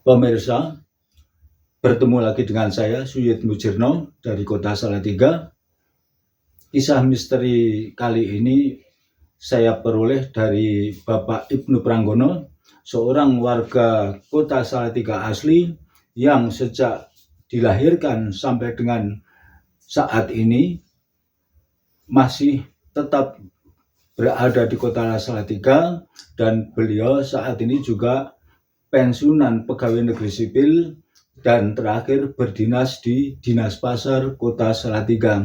Pemirsa, bertemu lagi dengan saya Suyit Mujirno dari Kota Salatiga. Kisah misteri kali ini saya peroleh dari Bapak Ibnu Pranggono, seorang warga Kota Salatiga asli yang sejak dilahirkan sampai dengan saat ini masih tetap berada di Kota Salatiga, dan beliau saat ini juga pensiunan pegawai negeri sipil dan terakhir berdinas di Dinas Pasar Kota Salatiga.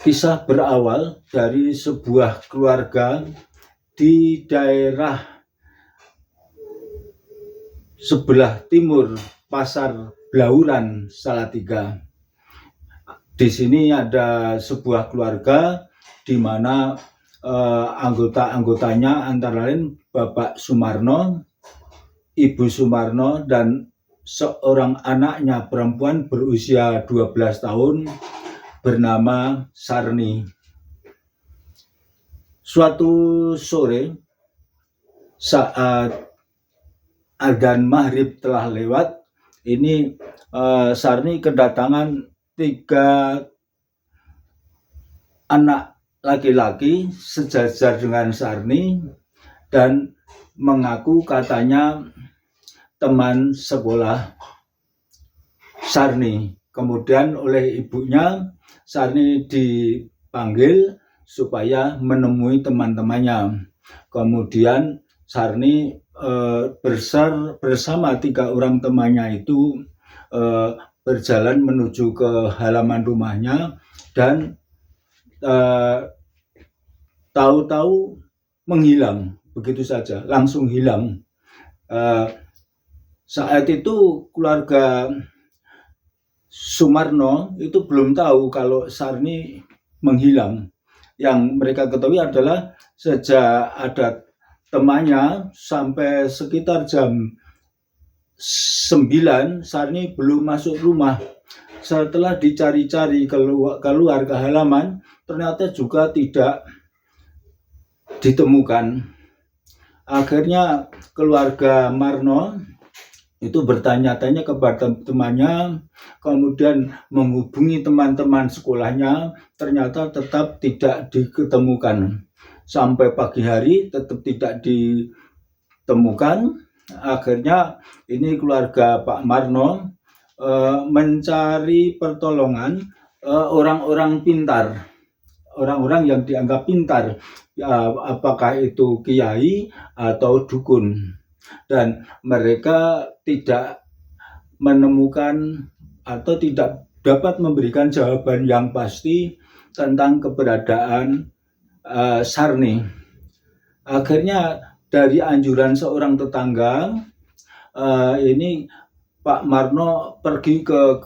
Kisah berawal dari sebuah keluarga di daerah sebelah timur Pasar Blauran Salatiga. Di sini ada sebuah keluarga di mana anggota-anggotanya antara lain Bapak Sumarno, Ibu Sumarno, dan seorang anaknya perempuan berusia 12 tahun bernama Sarni. Suatu sore saat adzan maghrib telah lewat, ini Sarni kedatangan 3 anak laki-laki sejajar dengan Sarni dan mengaku katanya teman sekolah Sarni. Kemudian oleh ibunya Sarni dipanggil supaya menemui teman-temannya. Kemudian Sarni bersama 3 orang temannya itu berjalan menuju ke halaman rumahnya dan tahu-tahu menghilang begitu saja, langsung hilang. Saat itu keluarga Sumarno itu belum tahu kalau Sarni menghilang. Yang mereka ketahui adalah sejak ada temannya sampai sekitar jam 9 Sarni belum masuk rumah. Setelah dicari-cari keluar ke halaman, ternyata juga tidak ditemukan. Akhirnya keluarga Marno itu bertanya-tanya kepada temannya, kemudian menghubungi teman-teman sekolahnya, ternyata tetap tidak diketemukan. Sampai pagi hari tetap tidak ditemukan. Akhirnya ini keluarga Pak Marno mencari pertolongan orang-orang pintar, orang-orang yang dianggap pintar, apakah itu kiai atau dukun, dan mereka tidak menemukan atau tidak dapat memberikan jawaban yang pasti tentang keberadaan Sarni. Akhirnya dari anjuran seorang tetangga, ini Pak Marno pergi ke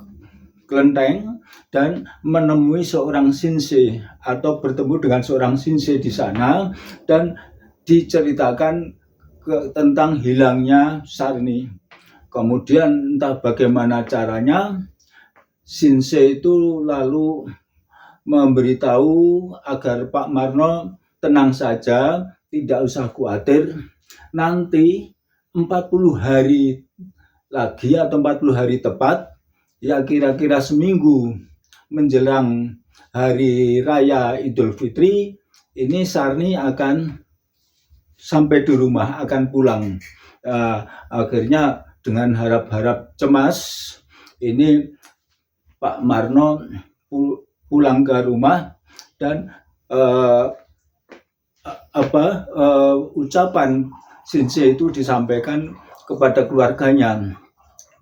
kelenteng dan menemui seorang sinse atau bertemu dengan seorang sinse di sana dan diceritakan tentang hilangnya Sarni. Kemudian entah bagaimana caranya, sinse itu lalu memberitahu agar Pak Marno tenang saja, tidak usah khawatir, nanti 40 hari lagi atau 40 hari tepat, ya kira-kira seminggu menjelang hari raya Idul Fitri, ini Sarni akan sampai di rumah, akan pulang. Akhirnya dengan harap-harap cemas, ini Pak Marno pulang ke rumah dan ucapan sinse itu disampaikan kepada keluarganya.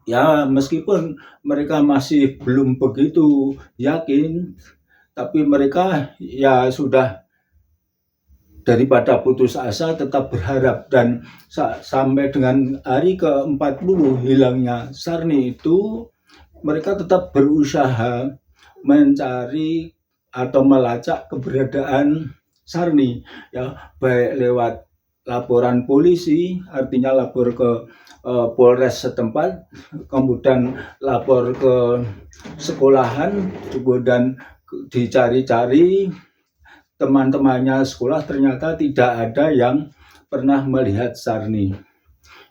Ya, meskipun mereka masih belum begitu yakin, tapi mereka ya sudah daripada putus asa tetap berharap, dan sampai dengan hari ke-40 hilangnya Sarni itu mereka tetap berusaha mencari atau melacak keberadaan Sarni, ya baik lewat laporan polisi, artinya lapor ke Polres setempat, kemudian lapor ke sekolahan, kemudian dicari-cari teman-temannya sekolah, ternyata tidak ada yang pernah melihat Sarni.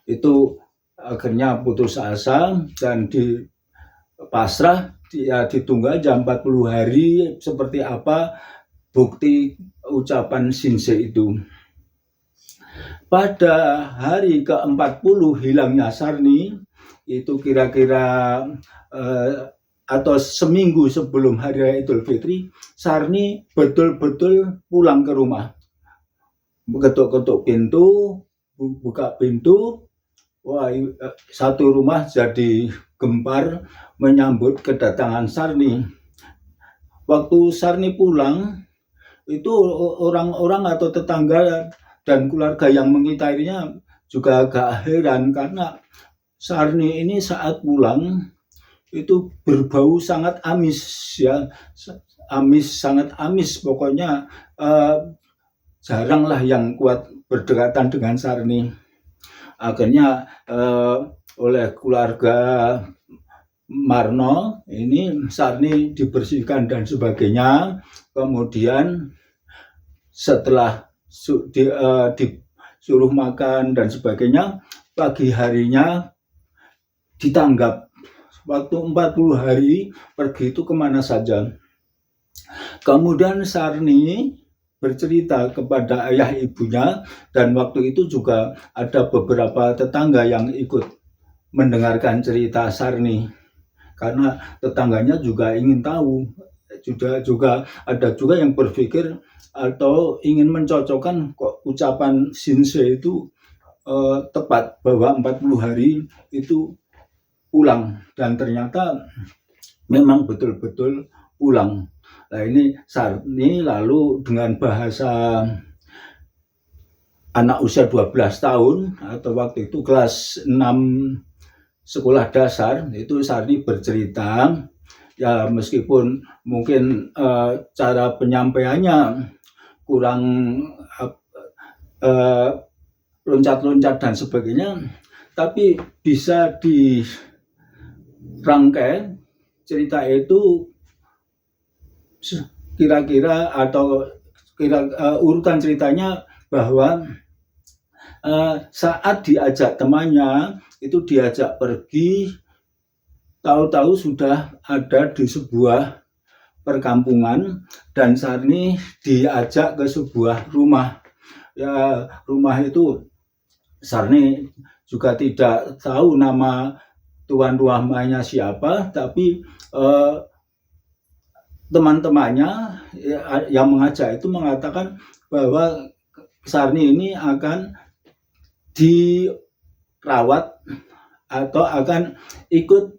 Itu akhirnya putus asa dan pasrah, dia ditunggu aja 40 hari seperti apa bukti ucapan Sinse itu. Pada hari ke-40 hilangnya Sarni, itu kira-kira atau seminggu sebelum hari raya Idul Fitri, Sarni betul-betul pulang ke rumah. Ketuk-ketuk pintu, buka pintu, wah, satu rumah jadi gempar menyambut kedatangan Sarni. Waktu Sarni pulang, itu orang-orang atau tetangga dan keluarga yang mengitarinya juga agak heran karena Sarni ini saat pulang itu berbau sangat amis, ya, sangat amis. Pokoknya jaranglah yang kuat berdekatan dengan Sarni. Akhirnya oleh keluarga Marno ini Sarni dibersihkan dan sebagainya. Kemudian setelah disuruh makan dan sebagainya, pagi harinya ditanggap. Waktu 40 hari pergi itu kemana saja. Kemudian Sarni bercerita kepada ayah ibunya, dan waktu itu juga ada beberapa tetangga yang ikut mendengarkan cerita Sarni karena tetangganya juga ingin tahu. Juga ada juga yang berpikir atau ingin mencocokkan kok ucapan Sinse itu tepat bahwa 40 hari itu pulang, dan ternyata memang betul-betul pulang. Nah, ini Sarni lalu dengan bahasa anak usia 12 tahun atau waktu itu kelas 6 sekolah dasar, itu Sarni bercerita, ya meskipun mungkin cara penyampaiannya kurang loncat-loncat dan sebagainya, tapi bisa dirangkai cerita itu kira-kira atau urutan ceritanya bahwa saat diajak temannya itu diajak pergi, tahu-tahu sudah ada di sebuah perkampungan dan Sarni diajak ke sebuah rumah. Ya, rumah itu Sarni juga tidak tahu nama tuan rumahnya siapa, tapi teman-temannya yang mengajak itu mengatakan bahwa Sarni ini akan dirawat atau akan ikut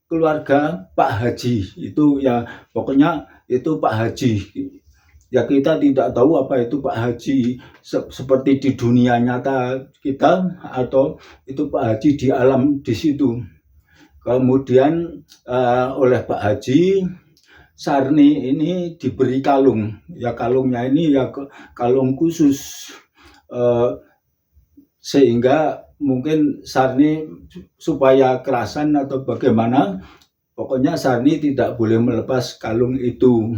keluarga Pak Haji. Itu ya pokoknya itu Pak Haji. Ya kita tidak tahu apa itu Pak Haji seperti di dunia nyata kita atau itu Pak Haji di alam di situ. Kemudian oleh Pak Haji, Sarni ini diberi kalung. Ya kalungnya ini ya kalung khusus, sehingga mungkin Sarni supaya kerasan atau bagaimana, pokoknya Sarni tidak boleh melepas kalung itu.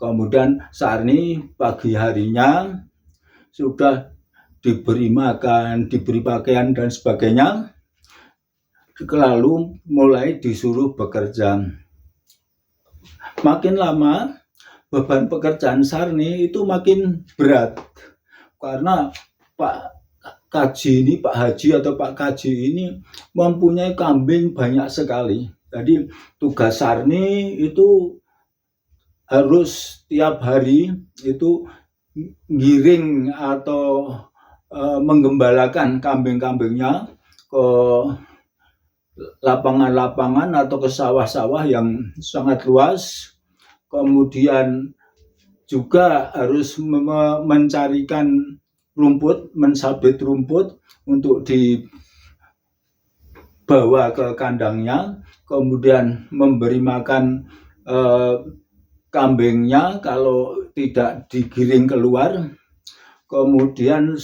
Kemudian Sarni pagi harinya sudah diberi makan, diberi pakaian dan sebagainya, lalu mulai disuruh bekerja. Makin lama beban pekerjaan Sarni itu makin berat karena Pak Haji atau Pak Kaji ini mempunyai kambing banyak sekali. Jadi tugas Sarni itu harus tiap hari itu giring atau menggembalakan kambing-kambingnya ke lapangan-lapangan atau ke sawah-sawah yang sangat luas. Kemudian juga harus mencarikan rumput, mensabit rumput untuk dibawa ke kandangnya, kemudian memberi makan kambingnya kalau tidak digiring keluar. Kemudian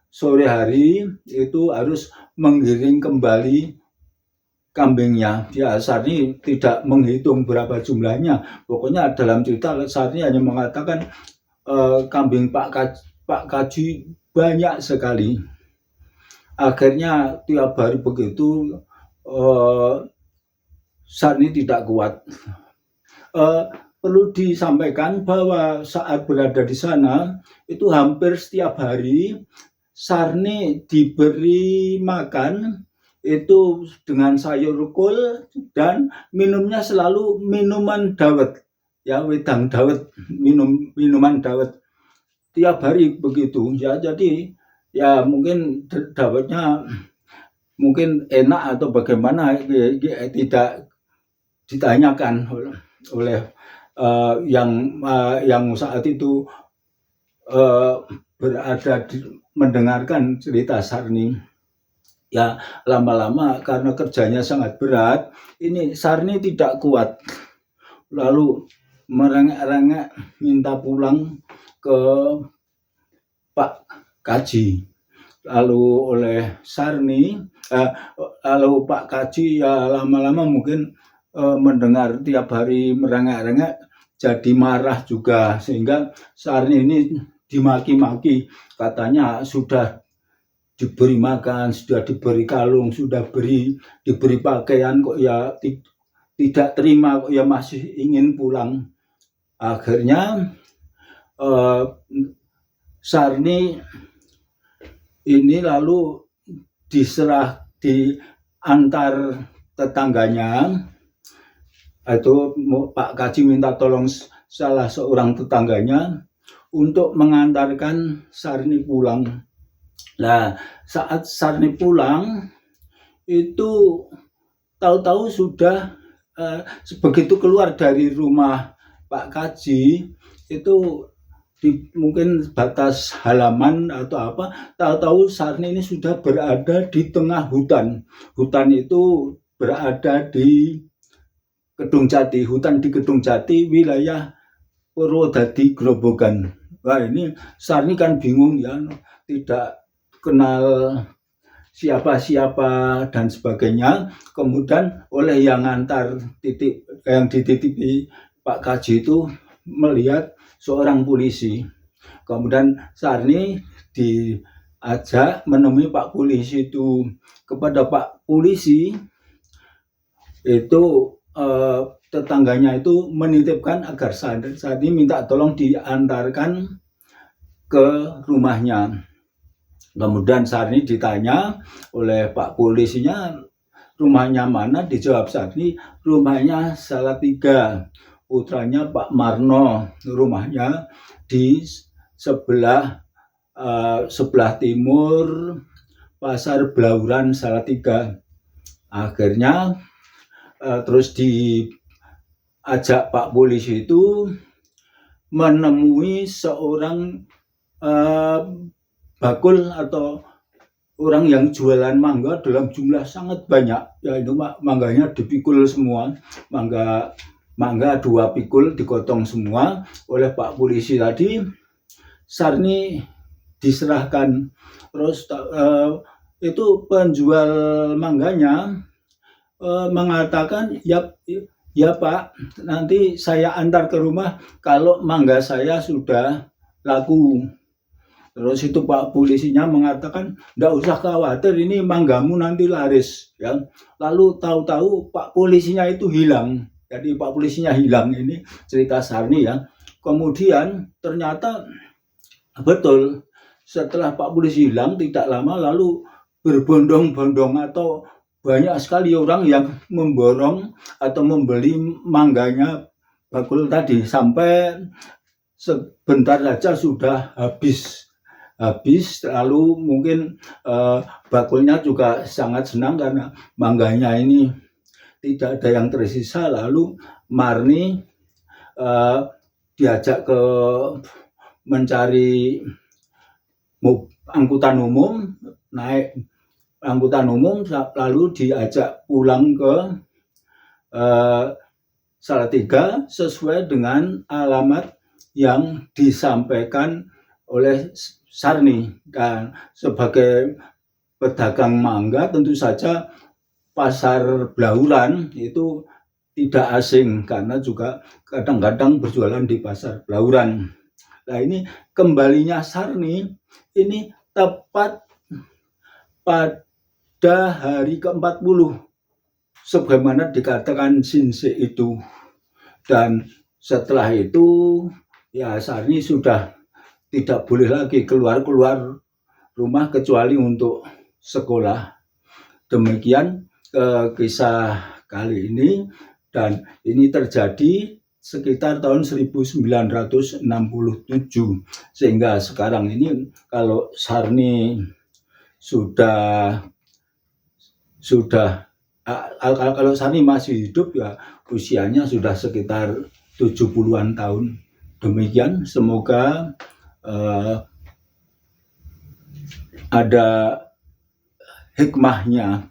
sore hari itu harus menggiring kembali kambingnya. Ya, Sarni tidak menghitung berapa jumlahnya. Pokoknya dalam cerita Sarni hanya mengatakan kambing Pak Kaji banyak sekali. Akhirnya tiap hari begitu Sarni tidak kuat. Perlu disampaikan bahwa saat berada di sana itu hampir setiap hari Sarni diberi makan itu dengan sayur kol dan minumnya selalu minuman dawet, ya, wedang dawet, minuman dawet tiap hari begitu ya. Jadi ya mungkin dawetnya mungkin enak atau bagaimana tidak ditanyakan oleh yang saat itu berada mendengarkan cerita Sarni. Ya lama-lama karena kerjanya sangat berat, ini Sarni tidak kuat, lalu merengek-rengek minta pulang ke Pak Kaji. Lalu oleh Sarni, lalu Pak Kaji ya lama-lama mungkin mendengar tiap hari merengek-rengek jadi marah juga, sehingga Sarni ini dimaki-maki, katanya sudah diberi makan, sudah diberi kalung, sudah diberi pakaian kok ya tidak terima, kok ya masih ingin pulang. Akhirnya Sarni ini lalu diantar tetangganya. Itu Pak Kaji minta tolong salah seorang tetangganya untuk mengantarkan Sarni pulang. Nah, saat Sarni pulang itu tahu-tahu sudah begitu keluar dari rumah Pak Kaji itu di mungkin batas halaman atau apa, tahu-tahu Sarni ini sudah berada di tengah hutan. Hutan itu berada di Kedung Jati, hutan di Kedung Jati, wilayah Purwodadi Grobogan. Wah, ini Sarni kan bingung ya, tidak kenal siapa-siapa dan sebagainya. Kemudian oleh yang ngantar yang dititipi Pak Kaji itu melihat seorang polisi. Kemudian Sarni diajak menemui Pak Polisi itu. Kepada Pak Polisi itu tetangganya itu menitipkan agar Sarni minta tolong diantarkan ke rumahnya. Kemudian Sarni ditanya oleh Pak Polisinya, rumahnya mana? Dijawab Sarni, rumahnya Salatiga, putranya Pak Marno, rumahnya di sebelah timur Pasar Blauran Salatiga. Akhirnya terus diajak Pak Polisi itu menemui seorang bakul atau orang yang jualan mangga dalam jumlah sangat banyak. Ya itu mangganya dipikul semua, mangga 2 pikul digotong semua oleh Pak Polisi tadi. Sarni diserahkan. Terus itu penjual mangganya mengatakan, ya Pak, nanti saya antar ke rumah kalau mangga saya sudah laku. Terus itu Pak Polisinya mengatakan, nggak usah khawatir, ini manggamu nanti laris. Ya. Lalu tahu-tahu Pak Polisinya itu hilang. Jadi Pak Polisinya hilang, ini cerita Sarni ya. Kemudian ternyata betul, setelah Pak Polisi hilang tidak lama lalu berbondong-bondong atau banyak sekali orang yang memborong atau membeli mangganya bakul tadi, sampai sebentar saja sudah habis. Lalu mungkin bakulnya juga sangat senang karena mangganya ini tidak ada yang tersisa. Lalu Marni diajak ke mencari angkutan umum, naik angkutan umum, lalu diajak pulang ke Salatiga sesuai dengan alamat yang disampaikan oleh Sarni. Dan sebagai pedagang mangga tentu saja Pasar Blauran itu tidak asing karena juga kadang-kadang berjualan di Pasar Blauran. Nah, ini kembalinya Sarni ini tepat pada hari ke-40 sebagaimana dikatakan Sinse itu. Dan setelah itu ya Sarni sudah tidak boleh lagi keluar rumah kecuali untuk sekolah. Demikian kisah kali ini, dan ini terjadi sekitar tahun 1967, sehingga sekarang ini kalau Sarni kalau Sarni masih hidup ya usianya sudah sekitar 70-an tahun. Demikian, semoga ada hikmahnya.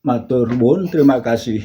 Matur nuwun, terima kasih.